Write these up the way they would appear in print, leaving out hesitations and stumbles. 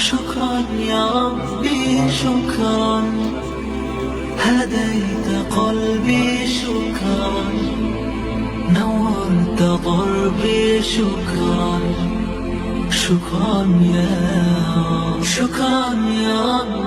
شكرا يا ربي شكرا هديت قلبي شكرا نورت ضربي شكرا شكرا يا شكرا يا رب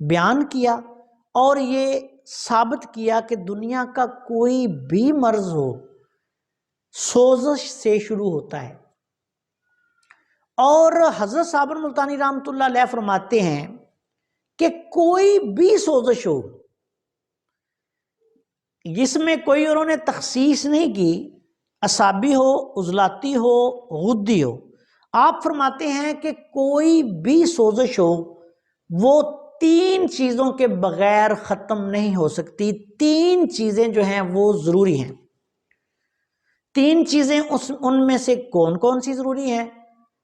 بیان کیا اور یہ ثابت کیا کہ دنیا کا کوئی بھی مرض ہو سوزش سے شروع ہوتا ہے۔ اور حضرت صابر ملتانی رحمۃ اللہ علیہ فرماتے ہیں کہ کوئی بھی سوزش ہو، جس میں کوئی انہوں نے تخصیص نہیں کی، اعصابی ہو، عضلاتی ہو، غدی ہو، آپ فرماتے ہیں کہ کوئی بھی سوزش ہو وہ 3 چیزوں کے بغیر ختم نہیں ہو سکتی۔ 3 چیزیں جو ہیں وہ ضروری ہیں۔ 3 چیزیں ان میں سے کون کون سی ضروری ہیں؟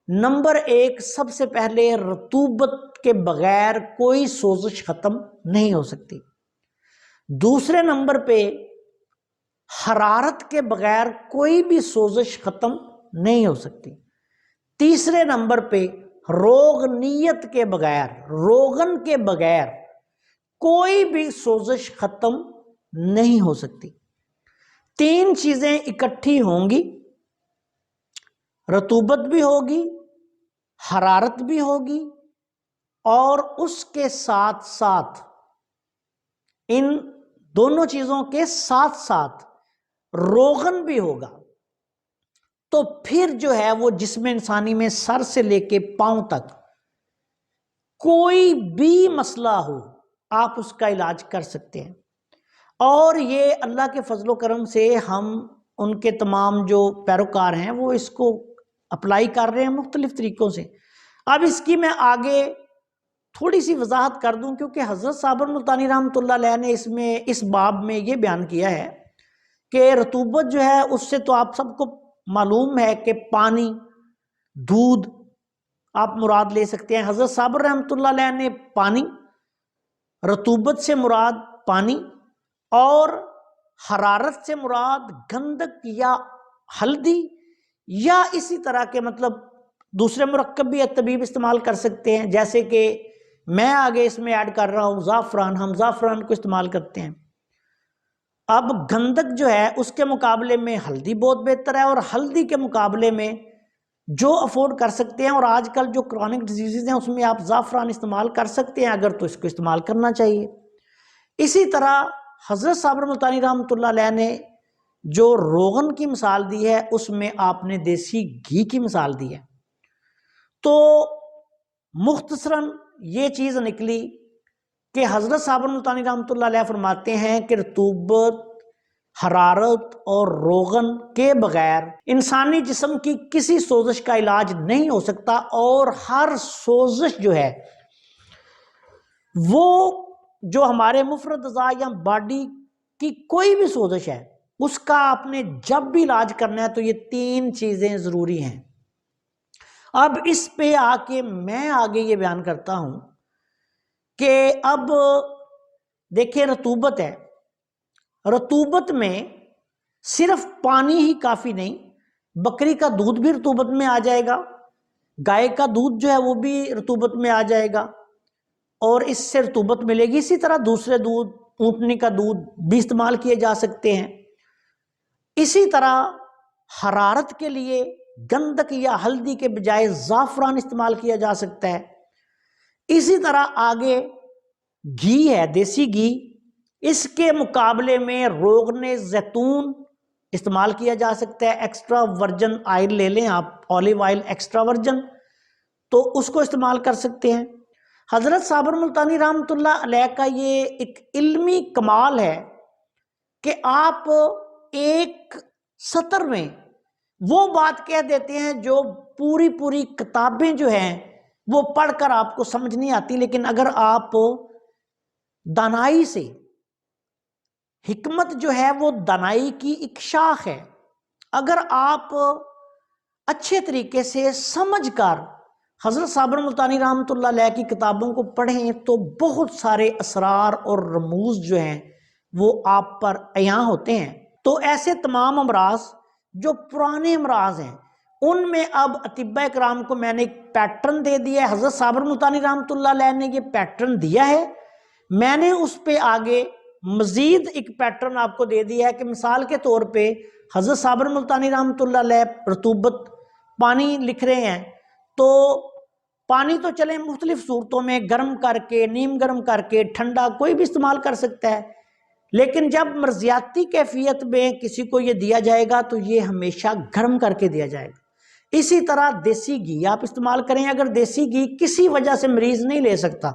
نمبر 1، سب سے پہلے رطوبت کے بغیر کوئی سوزش ختم نہیں ہو سکتی۔ دوسرے نمبر پہ حرارت کے بغیر کوئی بھی سوزش ختم نہیں ہو سکتی۔ تیسرے نمبر پہ روغنیت کے بغیر، روغن کے بغیر کوئی بھی سوزش ختم نہیں ہو سکتی۔ 3 چیزیں اکٹھی ہوں گی، رطوبت بھی ہوگی، حرارت بھی ہوگی، اور اس کے ساتھ ساتھ، ان دونوں چیزوں کے ساتھ ساتھ روغن بھی ہوگا، تو پھر جو ہے وہ جسم انسانی میں سر سے لے کے پاؤں تک کوئی بھی مسئلہ ہو آپ اس کا علاج کر سکتے ہیں۔ اور یہ اللہ کے فضل و کرم سے ہم ان کے تمام جو پیروکار ہیں وہ اس کو اپلائی کر رہے ہیں مختلف طریقوں سے۔ اب اس کی میں آگے تھوڑی سی وضاحت کر دوں، کیونکہ حضرت صابر ملتانی رحمۃ اللہ علیہ نے اس باب میں یہ بیان کیا ہے کہ رطوبت جو ہے اس سے تو آپ سب کو معلوم ہے کہ پانی، دودھ آپ مراد لے سکتے ہیں۔ حضرت صابر رحمۃ اللہ علیہ نے پانی، رطوبت سے مراد پانی، اور حرارت سے مراد گندک یا ہلدی، یا اسی طرح کے مطلب دوسرے مرکب بھی طبیب استعمال کر سکتے ہیں، جیسے کہ میں آگے اس میں ایڈ کر رہا ہوں زعفران، ہم زعفران کو استعمال کرتے ہیں۔ اب گندک جو ہے اس کے مقابلے میں ہلدی بہت بہتر ہے، اور ہلدی کے مقابلے میں جو افورڈ کر سکتے ہیں، اور آج کل جو کرونک ڈیزیزز ہیں اس میں آپ زعفران استعمال کر سکتے ہیں، اگر تو اس کو استعمال کرنا چاہیے۔ اسی طرح حضرت صابر ملتانی رحمۃ اللہ علیہ نے جو روغن کی مثال دی ہے اس میں آپ نے دیسی گھی کی مثال دی ہے۔ تو مختصراً یہ چیز نکلی کہ حضرت صابر ملتانی رحمۃ اللہ علیہ فرماتے ہیں کہ رطوبت، حرارت اور روغن کے بغیر انسانی جسم کی کسی سوزش کا علاج نہیں ہو سکتا، اور ہر سوزش جو ہے وہ جو ہمارے مفرد اعضاء یا باڈی کی کوئی بھی سوزش ہے اس کا آپ نے جب بھی علاج کرنا ہے تو یہ 3 چیزیں ضروری ہیں۔ اب اس پہ آ کے میں آگے یہ بیان کرتا ہوں کہ اب دیکھیں رطوبت ہے، رطوبت میں صرف پانی ہی کافی نہیں، بکری کا دودھ بھی رطوبت میں آ جائے گا، گائے کا دودھ جو ہے وہ بھی رطوبت میں آ جائے گا اور اس سے رطوبت ملے گی۔ اسی طرح دوسرے دودھ، اونٹنی کا دودھ بھی استعمال کیے جا سکتے ہیں۔ اسی طرح حرارت کے لیے گندک یا ہلدی کے بجائے زعفران استعمال کیا جا سکتا ہے۔ اسی طرح آگے گھی ہے، دیسی گھی، اس کے مقابلے میں روغن زیتون استعمال کیا جا سکتا ہے۔ ایکسٹرا ورجن آئل لے لیں آپ، اولیو آئل ایکسٹرا ورجن، تو اس کو استعمال کر سکتے ہیں۔ حضرت صابر ملتانی رحمۃ اللہ علیہ کا یہ ایک علمی کمال ہے کہ آپ ایک سطر میں وہ بات کہہ دیتے ہیں جو پوری کتابیں جو ہیں وہ پڑھ کر آپ کو سمجھ نہیں آتی، لیکن اگر آپ دانائی سے، حکمت جو ہے وہ دانائی کی ایک شاخ ہے، اگر آپ اچھے طریقے سے سمجھ کر حضرت صابر ملتانی رحمۃ اللہ علیہ کی کتابوں کو پڑھیں تو بہت سارے اسرار اور رموز جو ہیں وہ آپ پر عیاں ہوتے ہیں۔ تو ایسے تمام امراض جو پرانے امراض ہیں ان میں اب اطباء کرام کو میں نے ایک پیٹرن دے دیا ہے، حضرت صابر ملتانی رحمۃ اللہ علیہ نے یہ پیٹرن دیا ہے، میں نے اس پہ آگے مزید ایک پیٹرن آپ کو دے دیا ہے کہ مثال کے طور پہ حضرت صابر ملتانی رحمۃ اللہ علیہ رطوبت، پانی لکھ رہے ہیں، تو پانی تو چلیں مختلف صورتوں میں گرم کر کے، نیم گرم کر کے، ٹھنڈا کوئی بھی استعمال کر سکتا ہے، لیکن جب مرضیاتی کیفیت میں کسی کو یہ دیا جائے گا تو یہ ہمیشہ گرم کر کے دیا جائے گا۔ اسی طرح دیسی گھی آپ استعمال کریں، اگر دیسی گھی کسی وجہ سے مریض نہیں لے سکتا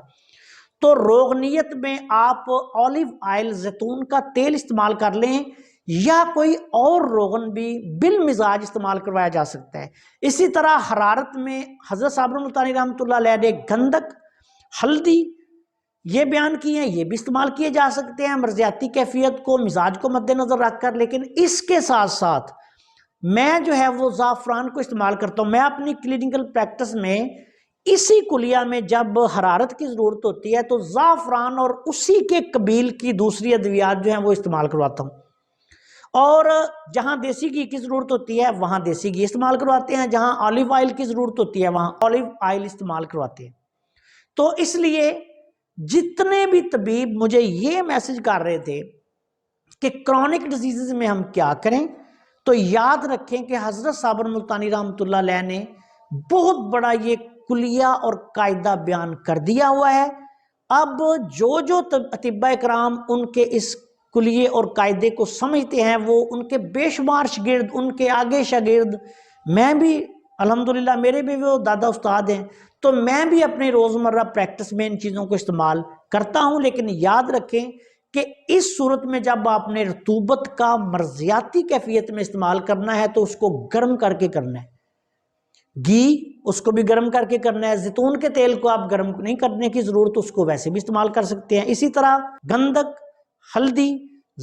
تو روغنیت میں آپ اولیو آئل، زیتون کا تیل استعمال کر لیں، یا کوئی اور روغن بھی بالمزاج استعمال کروایا جا سکتا ہے۔ اسی طرح حرارت میں حضرت صابر ملتانی رحمۃ اللہ علیہ نے گندک، ہلدی یہ بیان کی ہیں، یہ بھی استعمال کیے جا سکتے ہیں مرضیاتی کیفیت کو، مزاج کو مد نظر رکھ کر۔ لیکن اس کے ساتھ ساتھ میں جو ہے وہ زعفران کو استعمال کرتا ہوں۔ میں اپنی کلینکل پریکٹس میں اسی کلیہ میں جب حرارت کی ضرورت ہوتی ہے تو زعفران اور اسی کے قبیل کی دوسری ادویات جو ہیں وہ استعمال کرواتا ہوں، اور جہاں دیسی گھی کی ضرورت ہوتی ہے وہاں دیسی گھی استعمال کرواتے ہیں، جہاں اولیو آئل کی ضرورت ہوتی ہے وہاں اولیو آئل استعمال کرواتے ہیں۔ تو اس لیے جتنے بھی طبیب مجھے یہ میسج کر رہے تھے کہ کرونک ڈیزیزز میں ہم کیا کریں، تو یاد رکھیں کہ حضرت صابر ملتانی رحمۃ اللہ علیہ نے بہت بڑا یہ کلیہ اور قاعدہ بیان کر دیا ہوا ہے۔ اب جو اطباء کرام ان کے اس کلیے اور قاعدے کو سمجھتے ہیں، وہ ان کے بے شمار شاگرد، ان کے آگے شاگرد، میں بھی الحمدللہ میرے بھی وہ دادا استاد ہیں، تو میں بھی اپنے روزمرہ پریکٹس میں ان چیزوں کو استعمال کرتا ہوں۔ لیکن یاد رکھیں کہ اس صورت میں جب آپ نے رطوبت کا مرضیاتی کیفیت میں استعمال کرنا ہے تو اس کو گرم کر کے کرنا ہے، گھی اس کو بھی گرم کر کے کرنا ہے، زیتون کے تیل کو آپ گرم نہیں کرنے کی ضرورت، اس کو ویسے بھی استعمال کر سکتے ہیں۔ اسی طرح گندک، ہلدی،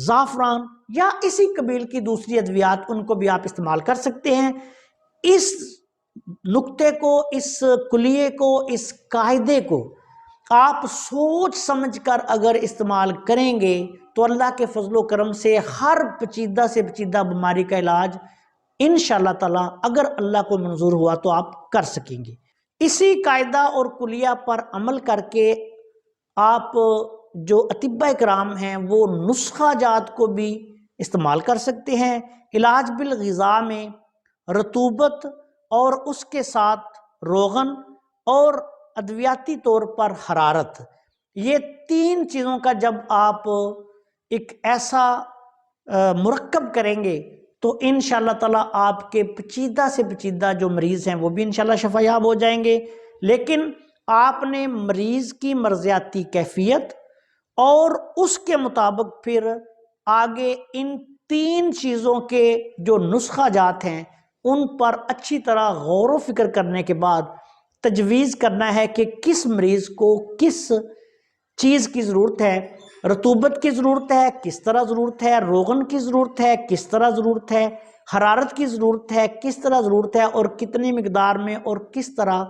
زعفران یا اسی قبیل کی دوسری ادویات ان کو بھی آپ استعمال کر سکتے ہیں۔ اس نقطے کو، اس کلیے کو، اس قاعدے کو آپ سوچ سمجھ کر اگر استعمال کریں گے تو اللہ کے فضل و کرم سے ہر پیچیدہ سے پیچیدہ بیماری کا علاج انشاءاللہ تعالیٰ اگر اللہ کو منظور ہوا تو آپ کر سکیں گے۔ اسی قاعدہ اور کلیہ پر عمل کر کے آپ جو اطباء کرام ہیں وہ نسخہ جات کو بھی استعمال کر سکتے ہیں۔ علاج بالغذا میں رطوبت اور اس کے ساتھ روغن اور ادویاتی طور پر حرارت، یہ تین چیزوں کا جب آپ ایک ایسا مرکب کریں گے تو انشاءاللہ تعالیٰ آپ کے پیچیدہ سے پیچیدہ جو مریض ہیں وہ بھی انشاءاللہ شفا یاب ہو جائیں گے۔ لیکن آپ نے مریض کی مرضیاتی کیفیت اور اس کے مطابق پھر آگے ان تین چیزوں کے جو نسخہ جات ہیں ان پر اچھی طرح غور و فکر کرنے کے بعد تجویز کرنا ہے کہ کس مریض کو کس چیز کی ضرورت ہے، رطوبت کی ضرورت ہے کس طرح ضرورت ہے، روغن کی ضرورت ہے کس طرح ضرورت ہے، حرارت کی ضرورت ہے کس طرح ضرورت ہے، اور کتنی مقدار میں اور کس طرح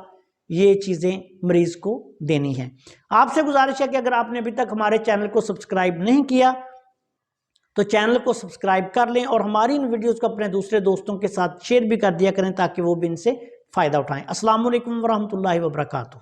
یہ چیزیں مریض کو دینی ہیں۔ آپ سے گزارش ہے کہ اگر آپ نے ابھی تک ہمارے چینل کو سبسکرائب نہیں کیا تو چینل کو سبسکرائب کر لیں، اور ہماری ان ویڈیوز کو اپنے دوسرے دوستوں کے ساتھ شیئر بھی کر دیا کریں تاکہ وہ بھی ان سے فائدہ اٹھائیں۔ السلام علیکم ورحمۃ اللہ وبرکاتہ۔